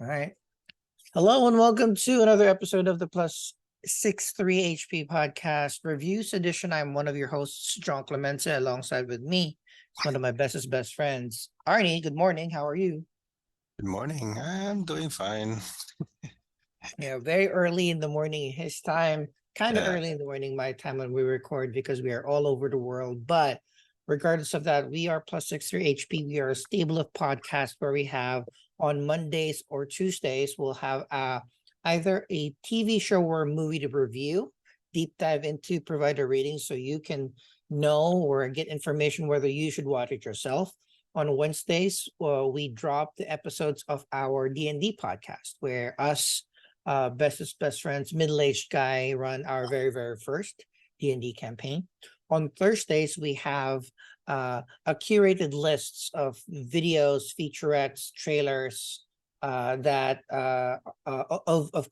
All right. Hello and welcome to another episode of the Plus 63 HP podcast reviews edition. I'm one of your hosts, John Clemente, alongside with me, one of my bestest best friends, Arnie. Good morning. How are you? Good morning. I'm doing fine. Yeah, very early in the morning his time, kind of Yeah. early in the morning my time when we record because we are all over the world. But regardless of that, we are Plus 63 HP. We are a stable of podcasts where we have on Mondays or Tuesdays, we'll have either a TV show or a movie to review, deep dive into, provide a rating so you can know or get information whether you should watch it yourself. On Wednesdays, we drop the episodes of our D&D podcast where us bestest best friends, middle-aged guy, run our very first D&D campaign. On Thursdays, we have a curated lists of videos, featurettes, trailers of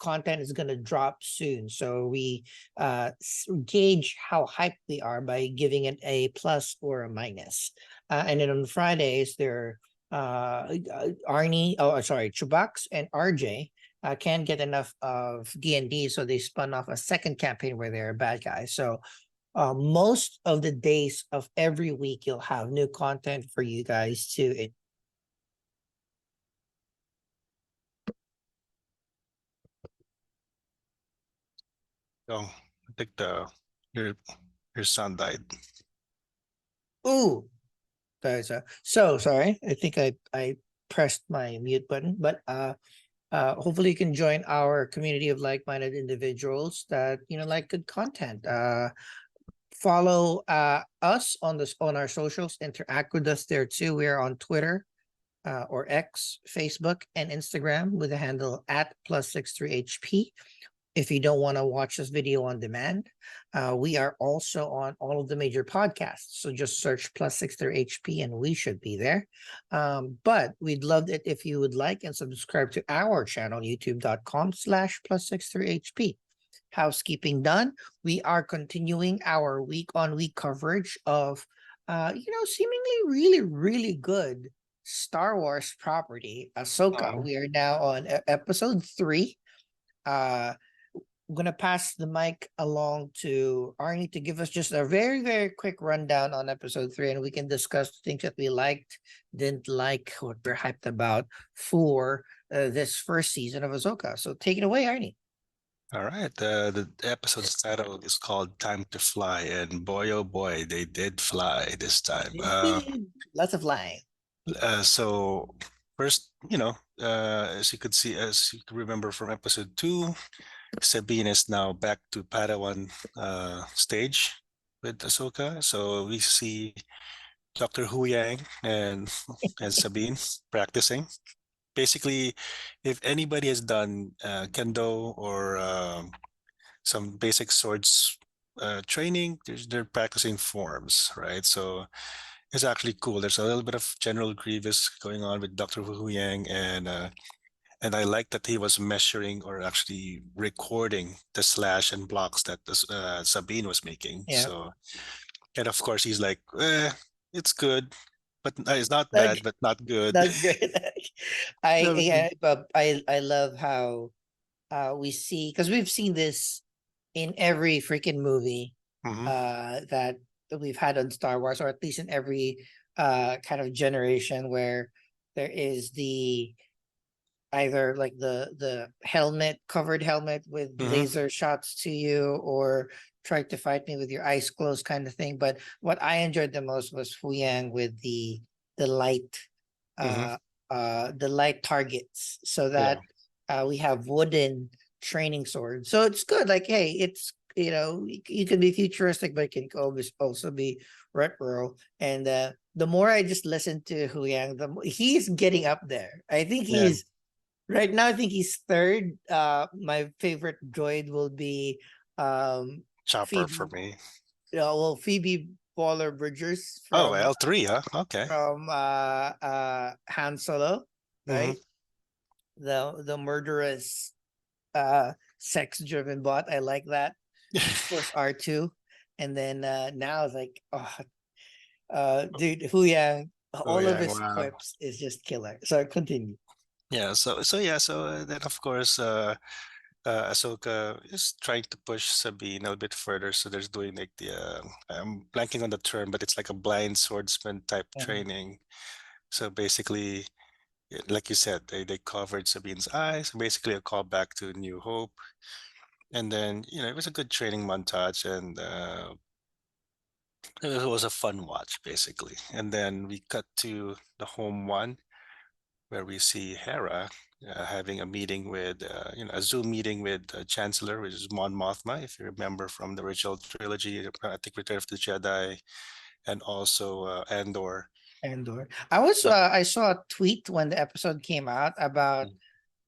content is going to drop soon. So we gauge how hyped we are by giving it a plus or a minus. And then on Fridays, there CHUBAX and RJ can't get enough of D&D, so they spun off a second campaign where they're bad guys. So most of the days of every week, you'll have new content for you guys to. Oh, I think your your son died. Ooh, so sorry. I think I pressed my mute button, but hopefully you can join our community of like-minded individuals that like good content. Follow us on our socials, interact with us there too. We are on Twitter or X, Facebook, and Instagram with the handle at +63HP. If you don't want to watch this video on demand, we are also on all of the major podcasts. So just search +63HP and we should be there. But we'd love it if you would like and subscribe to our channel, youtube.com/+63HP. Housekeeping done. We are continuing our week-on-week coverage of, seemingly really good Star Wars property, Ahsoka. Mhm. We are now on episode 3. I'm gonna pass the mic along to Arnie to give us just a very quick rundown on episode 3, and we can discuss things that we liked, didn't like, what we're hyped about for this first season of Ahsoka. So take it away, Arnie. All right. The episode's title is called "Time to Fly," and boy, oh boy, they did fly this time. Indeed. Lots of lying. So first, as you could see, as you can remember from episode 2, Sabine is now back to Padawan stage with Ahsoka. So we see Dr. Hu Yang and Sabine practicing. Basically, if anybody has done kendo or some basic swords training, they're practicing forms, right? So it's actually cool. There's a little bit of General Grievous going on with Dr. Hu Yang, and I like that he was measuring or actually recording the slash and blocks that Sabine was making. Yeah. So, and of course, he's like, it's good, but it's not bad, Like but not good. that's great. I So, yeah, but I love how we see, because we've seen this in every freaking movie mhm, that we've had on Star Wars, or at least in every kind of generation where there is the either like the helmet, covered helmet with mhm, laser shots to you, or try to fight me with your eyes closed kind of thing. But what I enjoyed the most was Fuyang with the light mhm, uh the light targets, so yeah, that we have wooden training swords. So it's good. Like, hey, it's you can be futuristic, but it can always also be retro. And the more I just listen to Huyang, he's getting up there. I think yeah. he's right now. I think he's third. My favorite droid will be Chopper for Phoebe. me. Phoebe Waller Bridgers Oh, from L3, huh? Okay. Han Solo, Hmm. right? The murderous sex driven bot. I like that. Of course, R2. And then now it's like, oh, dude, Huyang, Oh all of yeah, his wow. quips is just killer. So continue. Yeah, so then of course Ahsoka is trying to push Sabine a little bit further. So there's doing like the I'm blanking on the term, but it's like a blind swordsman type Mhm. training. So basically, like you said, they covered Sabine's eyes, basically a callback to New Hope. And then, it was a good training montage, and it was a fun watch, basically. And then we cut to the home one, where we see Hera having a meeting with, a Zoom meeting with Chancellor, which is Mon Mothma, if you remember from the original trilogy, I think Return of the Jedi, and also Andor. Andor. Yeah. I saw a tweet when the episode came out about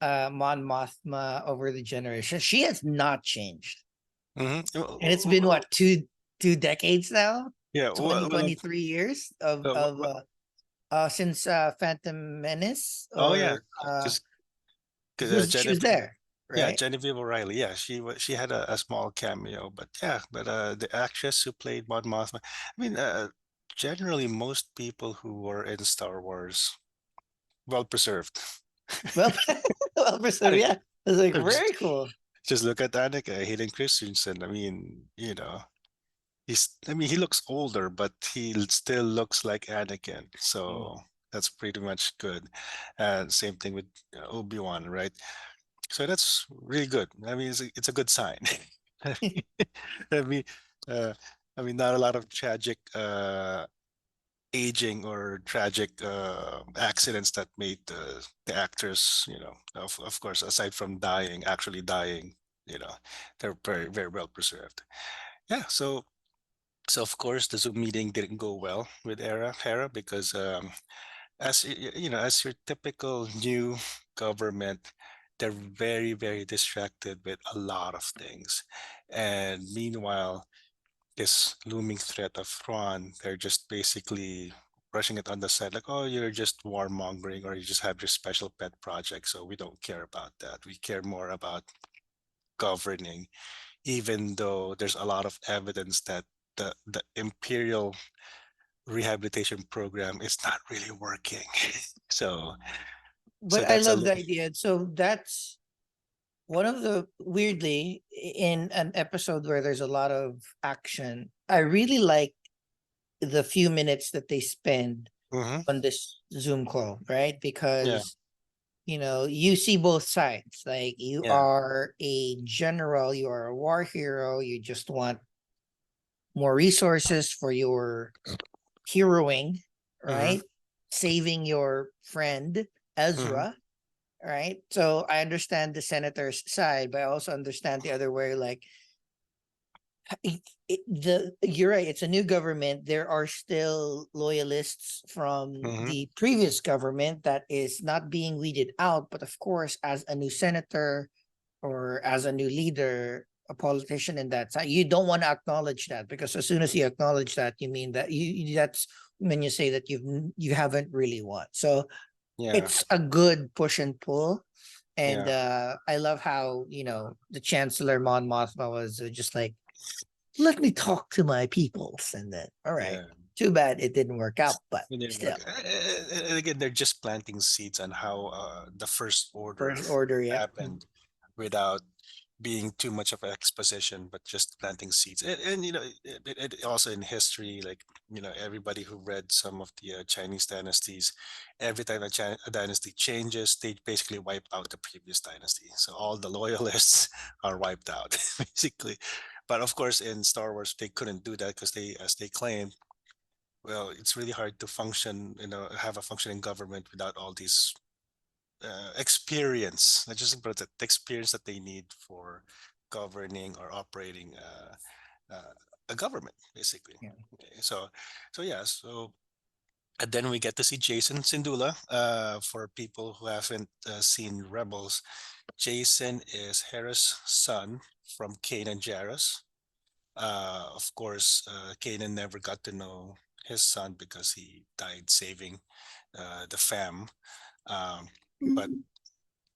Mon Mothma over the generation. She has not changed. And it's been Mm-hmm. what, two decades now? Yeah. 20 Well, 23 years of since Phantom Menace, oh yeah, or because she was there, yeah, right? Genevieve O'Reilly. Yeah, she had a small cameo, but yeah, but the actress who played Mon Mothma. I mean, generally most people who were in Star Wars well preserved. Well, well, so I, yeah, I was like, I'm very cool. just look at Annika Hayden Christensen. I mean, I mean, he looks older, but he still looks like Anakin. Mm. So that's pretty much good. And same thing with Obi-Wan, right? So that's really good. I mean, it's a good sign. I mean, uh, not a lot of tragic aging or tragic accidents that made the actors, of course, aside from dying, actually dying, they're very, very well preserved. Yeah. So of course, the Zoom meeting didn't go well with Hera, because as your typical new government, they're very, very distracted with a lot of things. And meanwhile, this looming threat of Thrawn, they're just basically brushing it on the side, like, oh, you're just warmongering, or you just have your special pet project. So we don't care about that. We care more about governing, even though there's a lot of evidence that the Imperial rehabilitation program is not really working. So But so I that's a love the idea. So that's one of the, weirdly, in an episode where there's a lot of action. I really like the few minutes that they spend Mhm. on this Zoom call, right? Yeah, Because you see both sides. Like, you yeah. are a general, you are a war hero, you just want more resources for your heroing, Mhm. right? Saving your friend Mhm. Ezra, right? So I understand the senator's side, but I also understand the other way. Like, you're right. It's a new government. There are still loyalists from Mhm. the previous government that is not being weeded out. But of course, as a new senator or as a new leader, a politician in that side, you don't want to acknowledge that, because as soon as you acknowledge that, you mean that that's when you say that you haven't really won. So Yeah, it's a good push and pull. And yeah, I love how, the Chancellor Mon Mothma was just like, let me talk to my peoples. And then, all right, yeah. too bad it didn't work out, but It didn't still, work. And again, they're just planting seeds on how the first order first order, yeah. happened, without being too much of an exposition, but just planting seeds. And it also in history, like, everybody who read some of the Chinese dynasties, every time a dynasty changes, they basically wipe out the previous dynasty. So all the loyalists are wiped out, basically. But of course, in Star Wars, they couldn't do that, because as they claimed, well, it's really hard to function, have a functioning government without all these experience. Let's just put it, the experience that they need for governing or operating a government, basically. Yeah. Okay, so yeah, and then we get to see Jason Sindula. For people who haven't seen Rebels, Jason is Hera's son from Kanan and Jarrus. Of course, Kanan never got to know his son because he died saving the fam. Um, but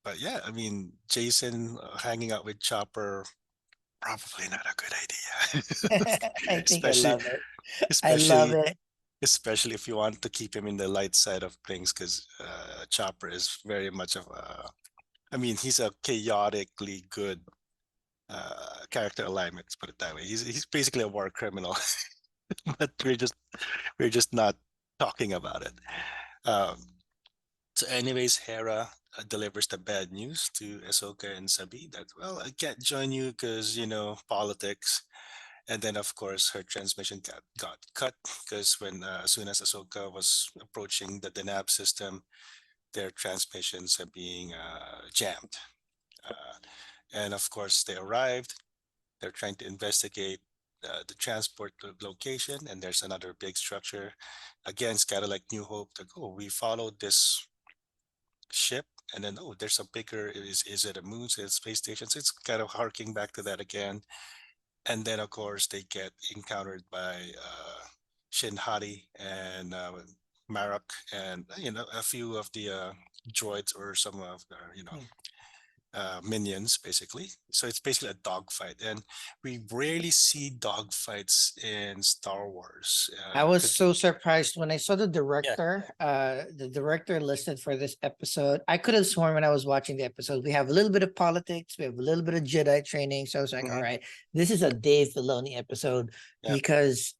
but yeah, I mean, Jason hanging out with Chopper, probably not a good idea. I think I especially love it. I love especially it. especially if you want to keep him in the light side of things, because Chopper is very much of a, I mean, he's a chaotically good character alignment, let's put it that way. He's basically a war criminal, but we're just not talking about it. Um, so anyways, Hera delivers the bad news to Ahsoka and Sabi that, well, I can't join you because, politics. And then, of course, her transmission got cut because as soon as Ahsoka was approaching the Denab system, their transmissions are being jammed. Uh, and of course, they arrived. They're trying to investigate the transport location, and there's another big structure. Again, it's kind of like New Hope. Like, oh, we followed this ship, and then oh, there's a bigger. Is it a moon? Is it a space station? So it's kind of harking back to that again. And then, of course, they get encountered by Shin Hati and Marok, and a few of the droids or some of the minions, basically. So it's basically a dogfight, and we rarely see dogfights in Star Wars. I was 'Cause- so surprised when I saw yeah. the director listed for this episode. I could have sworn when I was watching the episode, we have a little bit of politics, we have a little bit of Jedi training. So I was like, all Mhm. right, this is a Dave Filoni episode Yeah. because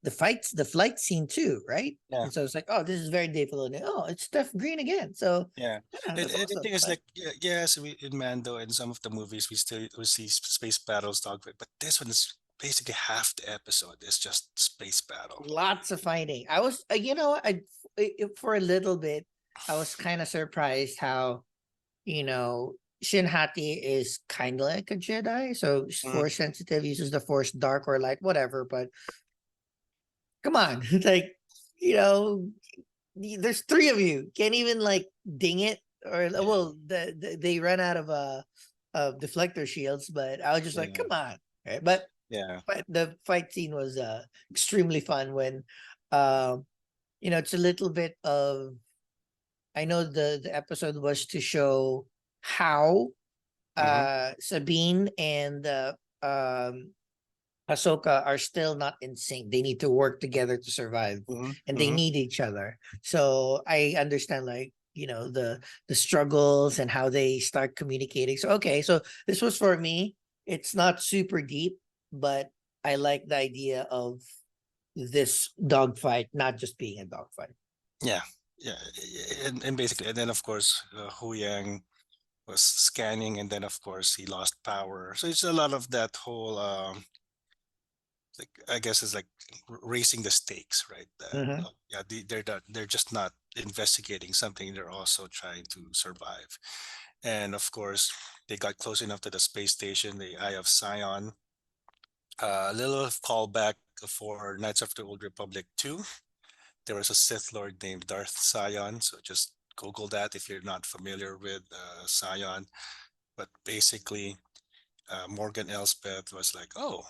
the flight scene too, right? Yeah. And so it's like, oh, this is very Dave Filoni. Oh, it's Steph Green again. So Yeah, yeah, and, that's and the awesome. thing is, But like, yes, we in Mando and some of the movies we see space battles, dogfight, but this one is basically half the episode is just space battle. lots of fighting. I was, for a little bit, I was kind of surprised how, Shin Hati is kind of like a Jedi, so she's Mhm. force sensitive, uses the force dark or light, whatever. But come on, like, you know, there's three of you, can't even like ding it, or well, they run out of deflector shields, but I was just like, Yeah, come on, right? But the fight scene was extremely fun when it's a little bit of, I know the episode was to show how hmm Sabine and Ahsoka are still not in sync. They need to work together to survive, hmm and they hmm need each other. So I understand, like, the struggles and how they start communicating. So okay, so this was for me. It's not super deep, but I like the idea of this dogfight not just being a dogfight. yeah, yeah, and basically, and then of course, Hu Yang was scanning, and then of course he lost power. So it's a lot of that whole like, I guess it's like raising the stakes, right? That Mhm. yeah, they're just not investigating something; they're also trying to survive. And of course, they got close enough to the space station, the Eye of Sion. A little callback for Knights of the Old Republic 2. There was a Sith Lord named Darth Sion, so just Google that if you're not familiar with Sion. But basically, Morgan Elspeth was like, "Oh,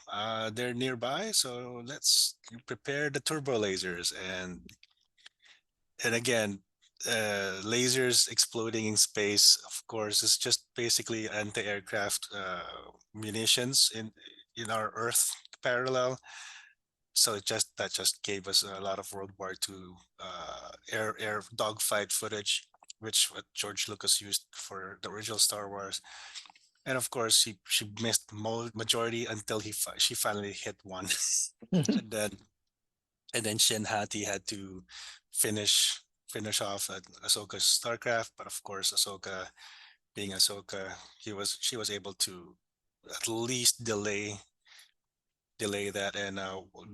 they're nearby, so let's prepare the turbo lasers." And again, lasers exploding in space, of course, is just basically anti-aircraft munitions in our Earth parallel. So that just gave us a lot of World War II air dogfight footage, which what George Lucas used for the original Star Wars. And of course, she missed majority until she finally hit one, and then Shin Hati had to finish off Ahsoka's Starcraft. But of course, Ahsoka, being Ahsoka, she was able to at least delay that and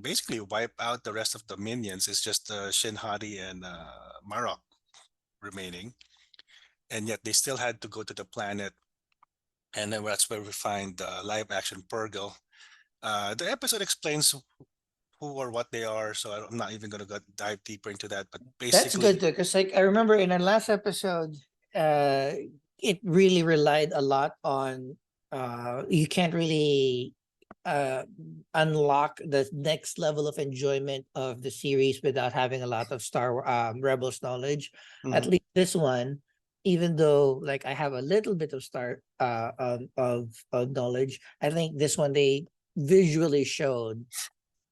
basically wipe out the rest of the minions. It's just Shin Hati and Marok remaining, and yet they still had to go to the planet, and then that's where we find live action Purgle. The episode explains who or what they are, so I'm not even gonna dive deeper into that. But That's good basically, though, because like I remember in our last episode, uh, it really relied a lot on you can't really uh unlock the next level of enjoyment of the series without having a lot of Rebels knowledge. At mhm, least this one, even though like I have a little bit of of knowledge, I think this one visually showed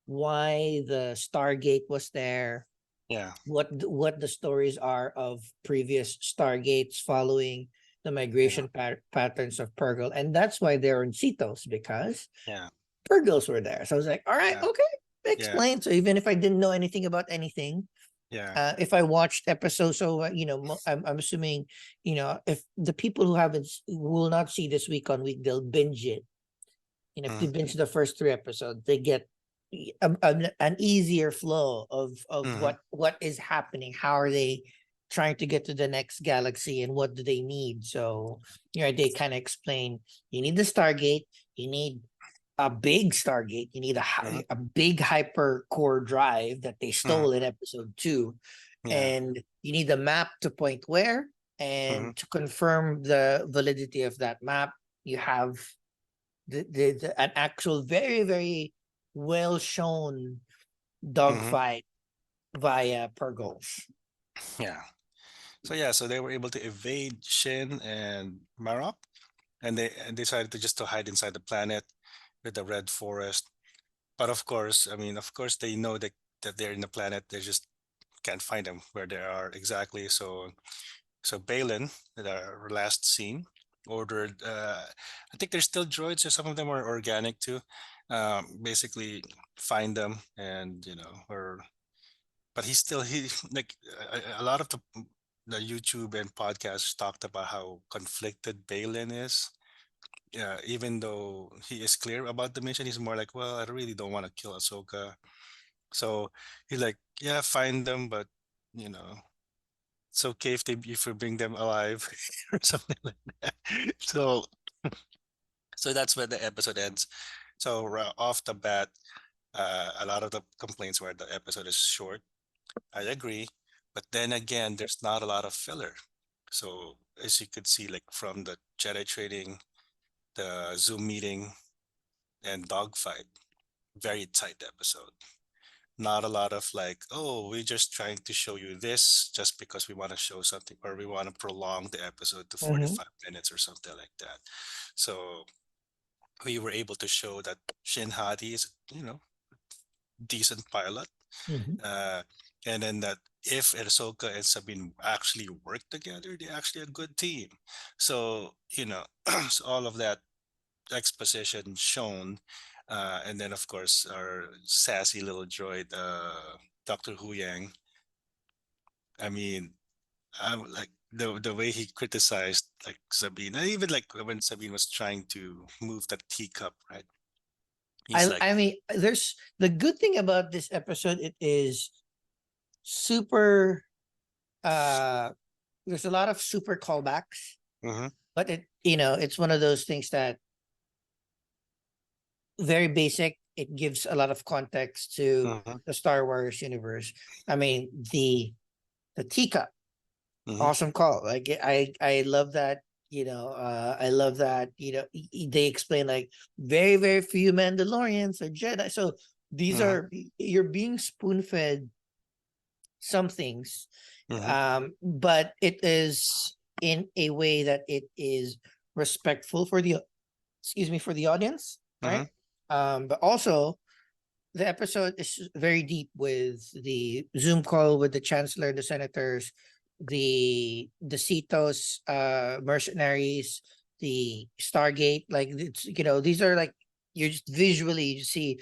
why the Stargate was there, Yeah. what the stories are of previous Stargates following the migration patterns of Purgle, and that's why they're in Cetos, because Yeah. Purgles were there. So I was like, all right, Yeah. okay, Yeah. explain. So even if I didn't know anything about anything, Yeah. if I watched episodes, so I'm assuming, if the people who who will not see this week on week, they'll binge it. If they Mhm. binge the first 3 episodes, they get an easier flow of Mhm. what is happening. How are they trying to get to the next galaxy, and what do they need? So they kind of explain, you need the Stargate, you need a big Stargate, you need Mhm. a big hyper core drive that they Mhm. stole in episode 2, Yeah. and you need the map to point where, Mhm. and to confirm the validity of that map, you have an actual very, very well shown Mhm. dogfight via Purgles. Yeah. So they were able to evade Shin and Marok, and they decided to just to hide inside the planet with the red forest. But of course, I mean, of course, they know that they're in the planet. They just can't find them where they are exactly. So Balin, at our last scene, ordered. I think there's still droids, or some of them are organic too. Basically, find them, and or but he like a lot of the YouTube and podcasts talked about how conflicted Balin is. Yeah, even though he is clear about the mission, he's more like, well, I really don't want to kill Ahsoka. So he's like, yeah, find them, but you know, it's okay if we bring them alive or something like that. So that's where the episode ends. So off the bat, a lot of the complaints were the episode is short. I agree, but then again, there's not a lot of filler. So as you could see, like from the Jedi training, the Zoom meeting, and dogfight, very tight episode. Not a lot of like, oh, we're just trying to show you this just because we want to show something, or we want to prolong the episode to Mm-hmm. 45 minutes or something like that. So we were able to show that Shin Hati is, decent pilot. Mm-hmm. Uh, and then that if Ahsoka and Sabine actually work together, they're actually a good team. So, so all of that exposition shown. And then, of course, our sassy little droid, Dr. Hu Yang. I mean, I'm like the way he criticized like Sabine, and even like when Sabine was trying to move that teacup, right? He's like, I mean, there's the good thing about this episode. It is super. Uh, there's a lot of super callbacks, mm-hmm, but it's one of those things that very basic. It gives a lot of context to mm-hmm, the Star Wars universe. I mean, the teacup, mm-hmm, awesome call. Like I love that. I love that. They explain like very, very few Mandalorians are Jedi. So these mm-hmm, are you're being spoon fed some things, mm-hmm, but it is in a way that it is respectful for the for the audience, mm-hmm, right? But also the episode is very deep with the Zoom call with the chancellor, the senators, the Cetos mercenaries, the Stargate. Like it's these are like you're just visually you see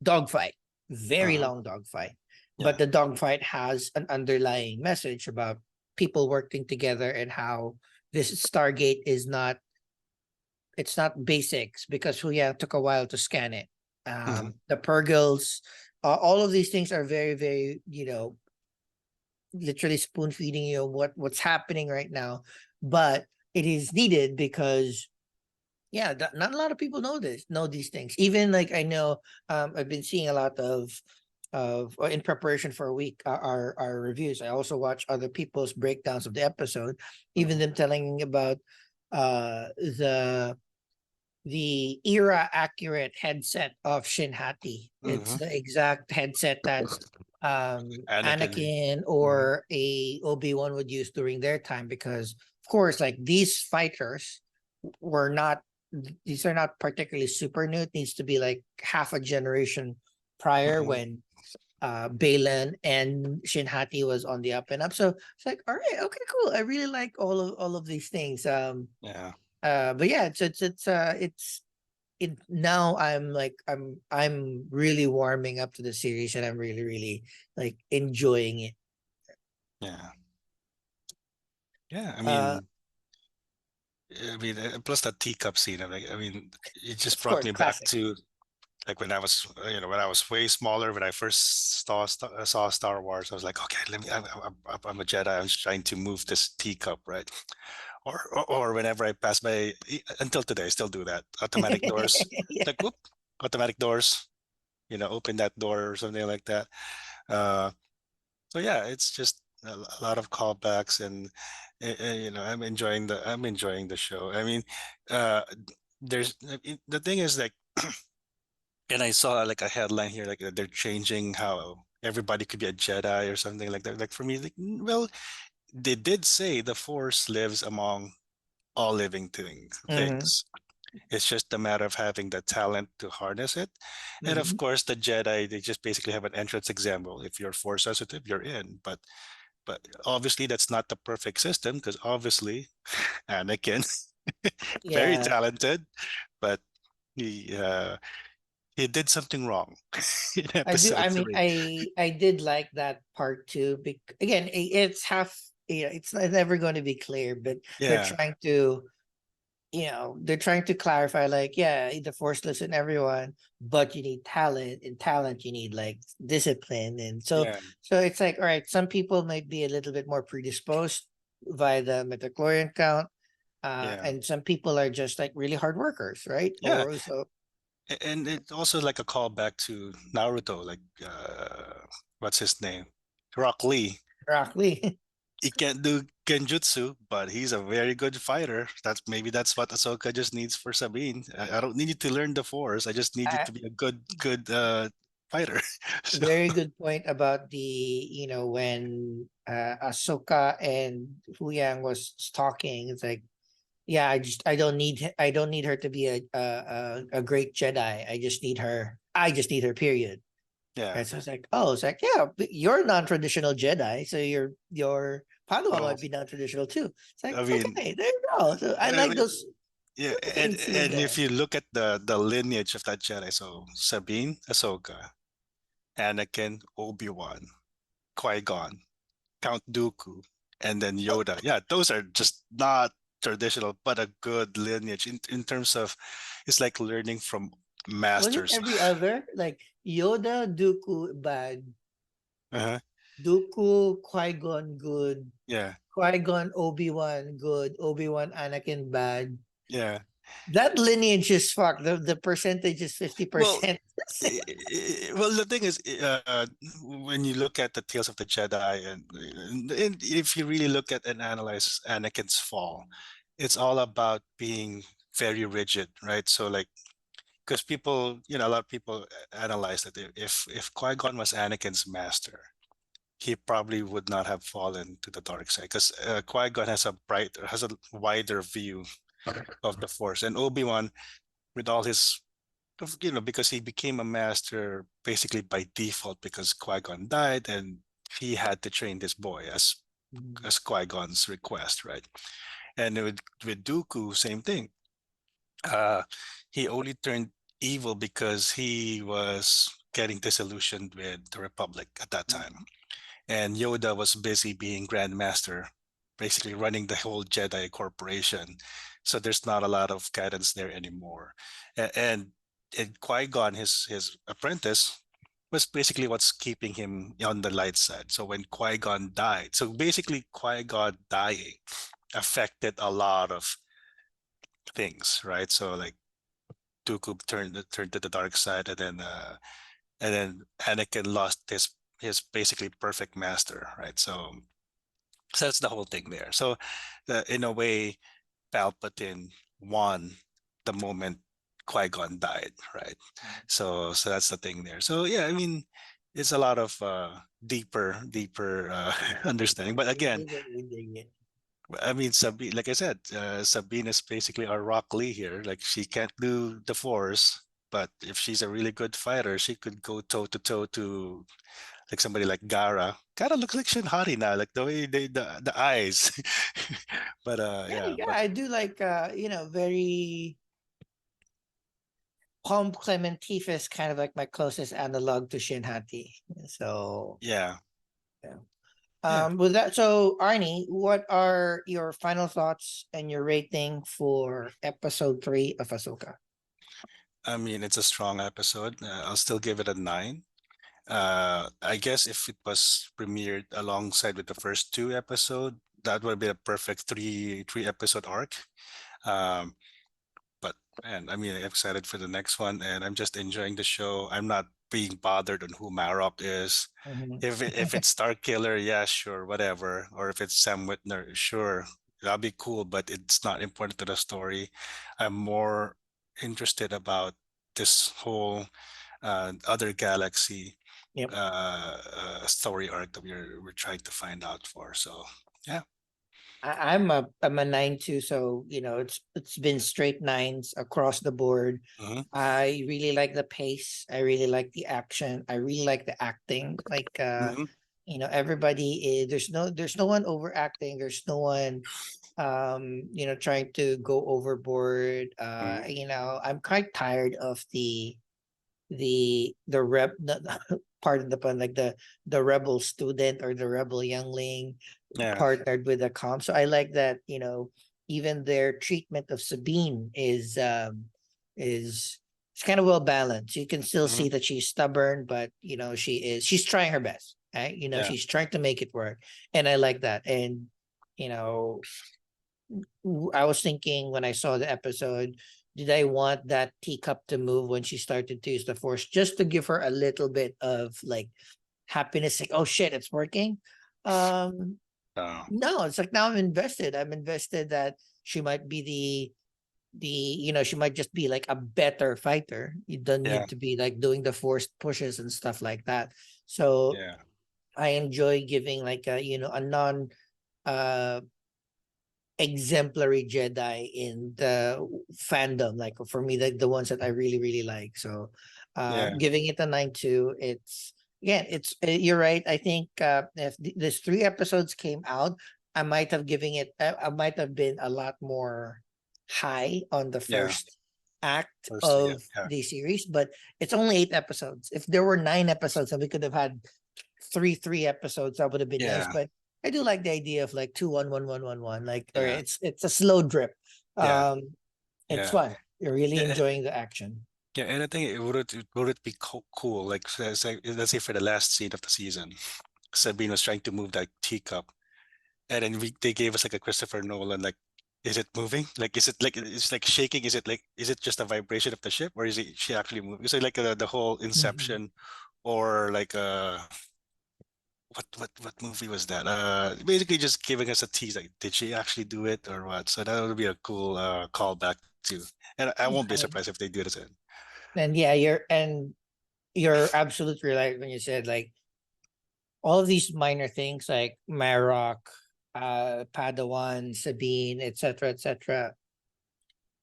dogfight, very mm-hmm. long dogfight, but Yeah. the dogfight has an underlying message about people working together and how this Stargate is not it's not basics because Huyang took a while to scan it. Mm-hmm, The Purgles, all of these things are very, very, literally spoon feeding you what's happening right now. But it is needed because yeah, not a lot of people know these things. Even like I know, I've been seeing a lot or in preparation for a week our reviews. I also watch other people's breakdowns of the episode, even mm-hmm, them telling about the era accurate headset of Shinhati. It's mm-hmm. the exact headset that Anakin. Anakin Mm-hmm, or a Obi-Wan would use during their time because of course like these fighters were not these are not particularly super new. It needs to be like half a generation prior Mhm. when Balin and Shinhati was on the up and up. So it's like, all right, okay, cool. I really like all of these things. Yeah. But yeah, it's it now. I'm like I'm really warming up to the series, and I'm really like enjoying it. Yeah. Yeah. Uh, Plus that teacup scene. It just of brought course, me back classic. to like when I was, when I was way smaller, when I first saw Star Wars, I was like, okay, I'm a Jedi. I'm just trying to move this teacup, right? Or whenever I pass by, until today, I still do that. Automatic doors, Yeah, like whoop, automatic doors, open that door or something like that. Uh, so yeah, it's just a lot of callbacks, and I'm enjoying the show. Uh, the thing is like, and I saw like a headline here, like they're changing how everybody could be a Jedi or something like that. Like for me, like, well, they did say the Force lives among all living hmm things. It's just a matter of having the talent to harness it. And of hmm course, the Jedi, they just basically have an entrance exam. Well, if you're Force sensitive, you're in. But obviously, that's not the perfect system, because obviously, Anakin, very yeah. talented, but he did something wrong in I do. episode I mean, three. I did like that part too. Again, it's half. It's never going to be clear, but they're Yeah, trying to, they're trying to clarify. Like, yeah, the force lives in everyone, but you need talent, and talent you need like discipline, and yeah, so it's like, all right, some people might be a little bit more predisposed via the metachlorian count, yeah, and some people are just like really hard workers, right? yeah. Or so And it's also like a callback to Naruto, like what's his name? Rock Lee. broccoli. He can't do genjutsu, but he's a very good fighter. That's what Ahsoka just needs for Sabine. I don't need you to learn the Force. I just need you to be a good fighter. So Very good point about the, when Ahsoka and Huyang was talking. It's like, yeah, I don't need her to be a great Jedi. I just need her, period. yeah. And so it's like, oh, it's like, yeah, but you're a non-traditional Jedi, so your Padawan Well, might be non-traditional too. It's like, I mean, okay, there you go. So I I like mean, those yeah, little and things here and and if there. you look at the lineage of that Jedi, so Sabine, Ahsoka, Anakin, Obi-Wan, Qui-Gon, Count Dooku, and then Oh, Yoda. Yeah, those are just not traditional, but a good lineage in terms of, it's like learning from wasn't masters. every other like Yoda, Dooku bad, Uh-huh. Dooku, Qui-Gon good, Yeah, Qui-Gon, Obi-Wan good, Obi-Wan, Anakin bad. yeah. That lineage is fucked. The percentage is Well, 50%. well, the thing is, when you look at the Tales of the Jedi, and if you really look at and analyze Anakin's fall, it's all about being very rigid, right? So like, because people, a lot of people analyze that if Qui-Gon was Anakin's master, he probably would not have fallen to the dark side, because Qui-Gon has a wider view of the Force, and Obi-Wan, with all his, because he became a master basically by default because Qui-Gon died, and he had to train this boy as Qui-Gon's request, right? And with Dooku, same thing. Uh, he only turned evil because he was getting disillusioned with the Republic at that time. And Yoda was busy being Grand Master, basically running the whole Jedi Corporation. So there's not a lot of guidance there anymore. And Qui-Gon, his apprentice, was basically what's keeping him on the light side. So when Qui-Gon died, so basically Qui-Gon dying affected a lot of things, right? So like Dooku turned to the dark side, and then Anakin lost his basically perfect master, right? So that's the whole thing there. So in a way, Palpatine won the moment Qui-Gon died, right? So that's the thing there. So yeah, it's a lot of deeper understanding. But again, Really, really dig it. I mean, Sabine, like I said, Sabine is basically our Rock Lee here. Like she can't do the Force, but if she's a really good fighter, she could go toe to toe to like somebody like Gara. Gara looks like Shin Hati now, like the way the eyes. But Yeah, yeah, yeah, but I do like very Palm Clementif is kind of like my closest analog to Shinhati. So yeah, yeah. yeah. With that, so Arnie, what are your final thoughts and your rating for episode 3 of Ahsoka? I mean, it's a strong episode. I'll still give it a 9. I guess if it was premiered alongside with the first two episode, that would be a perfect three episode arc. Um, but man, I mean, I'm excited for the next one, and I'm just enjoying the show. I'm not being bothered on who Marok is. Mhm. If it's Star Killer, yeah, sure, whatever. Or if it's Sam Whitner, sure, that'll be cool. But it's not important to the story. I'm more interested about this whole other galaxy Yep. story arc that we're trying to find out for. So yeah. I'm a 9 too, so it's been straight nines across the board. Hmm. I really like the pace. I really like the action. I really like the acting. Like Hmm. everybody is there's no one overacting. There's no one trying to go overboard. Hmm. I'm quite tired of the rep pardon the pun, like the rebel student or the rebel youngling Yeah. partnered with a comp. So I like that, even their treatment of Sabine is it's kind of well balanced. You can still Hmm. see that she's stubborn, but she's trying her best. Right? Yeah. She's trying to make it work. And I like that. And you know, I was thinking when I saw the episode, did I want that teacup to move when she started to use the force just to give her a little bit of like happiness, like, oh shit, it's working. Um, Oh, no, it's like now I'm invested. I'm invested that she might be she might just be like a better fighter. You don't yeah. need to be like doing the forced pushes and stuff like that. So Yeah. I enjoy giving like a non uh exemplary Jedi in the fandom. Like for me, the ones that I really, really like. So Yeah. giving it a 9 2, it's you're right. I think if this 3 episodes came out, I might have been a lot more high on the Yeah. first act First, yeah. of Yeah. the series, but it's only 8 episodes. If there were 9 episodes and we could have had three episodes, that would have been nice. Yeah. But I do like the idea of like 2 1 1 1 1 1. Like, or Yeah. it's a slow drip. Yeah. It's Yeah. fun. You're really Yeah. enjoying the action. Yeah, and I think it would be cool, like let's say for the last scene of the season, Sabine was trying to move that teacup, and then they gave us like a Christopher Nolan, like, is it moving? Like, is it like it's like shaking? Is it just a vibration of the ship, or is it she actually moving? Is it like the whole Mhm. Inception, or like what movie was that? Basically just giving us a tease, like, did she actually do it or what? So that would be a cool callback too, and I won't be I- surprised if they do this. and yeah, you're absolutely right when you said like all of these minor things like Marok, Padawan, Sabine, etc.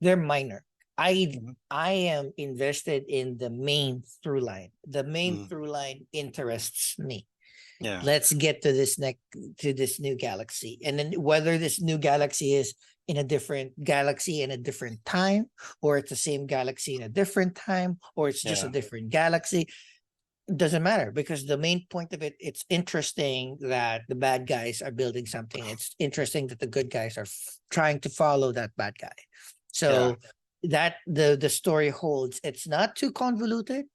They're minor. I Mhm. I am invested in the main through line. The main Mm. through line interests me. Yeah, Let's get to this new galaxy, and then whether this new galaxy is in a different galaxy in a different time, or it's the same galaxy in a different time, or it's just a yeah, different galaxy, doesn't matter, because the main point of it, it's interesting that the bad guys are building something. It's interesting that the good guys are trying to follow that bad guy. yeah, So that the story holds. It's not too convoluted.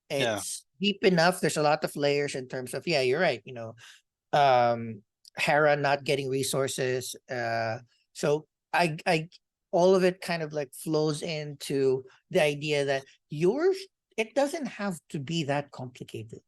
yeah, It's deep enough. There's a lot of layers in terms of, yeah, you're right. Um Hera not getting resources. So I all of it kind of like flows into the idea that yours it doesn't have to be that complicated,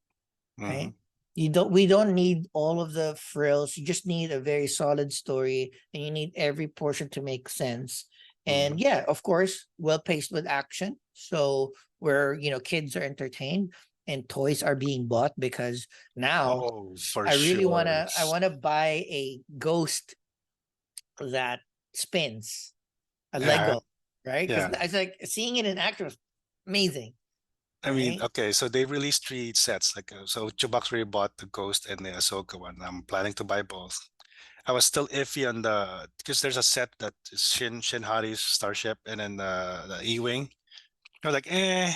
hmm, right? We don't need all of the frills. You just need a very solid story, and you need every portion to make sense. hmm. And yeah, of course, well paced with action. So where kids are entertained and toys are being bought, because now Oh, for I really sure. wanna I wanna buy a ghost that spins, a Yeah, Lego, right? Because yeah. it's like seeing it in action was amazing, I mean, right? okay, so they released three sets. Like, so CHUBAX already bought the Ghost and the Ahsoka one. I'm planning to buy both. I was still iffy on the because there's a set that is Shin Hari's starship and then the E-wing. I was like, eh.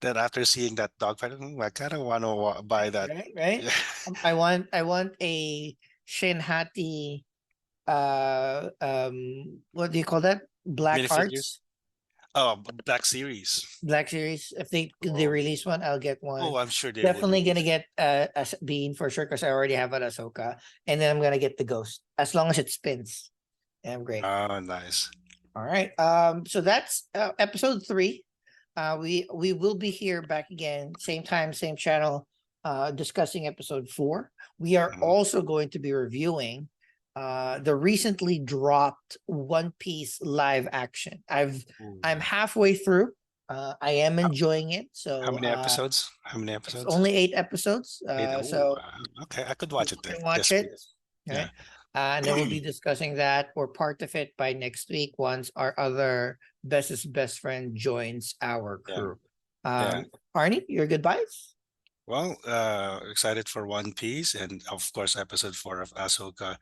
Then after seeing that dogfight, I kind of want to buy that. Right, right. Yeah. I want a Shinhati what do you call that? Black Minifigures. Arts, Oh, Black Series. Black Series. If they Oh, release one, I'll get one. oh, I'm sure they would Definitely gonna release. get a Bean for sure because I already have an Ahsoka, and then I'm gonna get the Ghost as long as it spins. I'm great. Oh, nice. All right. So that's episode 3. We will be here back again, same time, same channel, discussing episode 4. We are Mhm. also going to be reviewing the recently dropped One Piece live action. I'm Ooh. halfway through. I am How, enjoying it. how So many episodes? How many it's episodes? only 8 episodes. Eight. Oh, So okay. I could you watch it can then watch this it. week. Yeah. Right. And then we'll be discussing that or part of it by next week once our other bestest best friend joins our Yeah. crew. Yeah. Arnie, your goodbyes. Well, excited for One Piece and of course episode 4 of Ahsoka.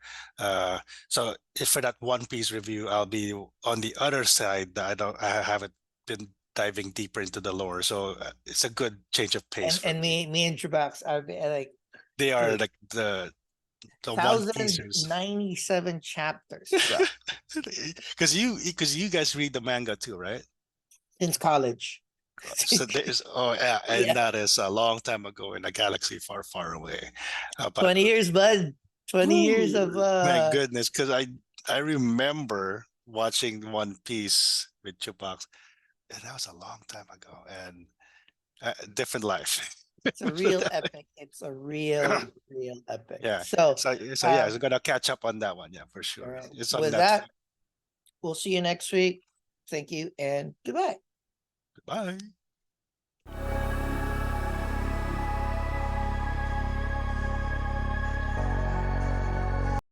So if for that One Piece review, I'll be on the other side. I haven't been diving deeper into the lore, so it's a good change of pace And for and me. me and Chubax are like, They are dude, like the One thousand Piecers. ninety seven chapters, bro, Because you guys read the manga too, right? since college. So there's oh yeah, and Yeah. that is a long time ago in a galaxy far, far away. But 20 years, bud. 20 years of woo, my goodness, because I remember watching One Piece with Chupax, and that was a long time ago, and different life. it's a real epic. It's a real epic. Yeah. So So yeah, um I'm gonna catch up on that one. Yeah, for all sure. right. It's on With Netflix. that, we'll see you next week. Thank you and goodbye. Bye.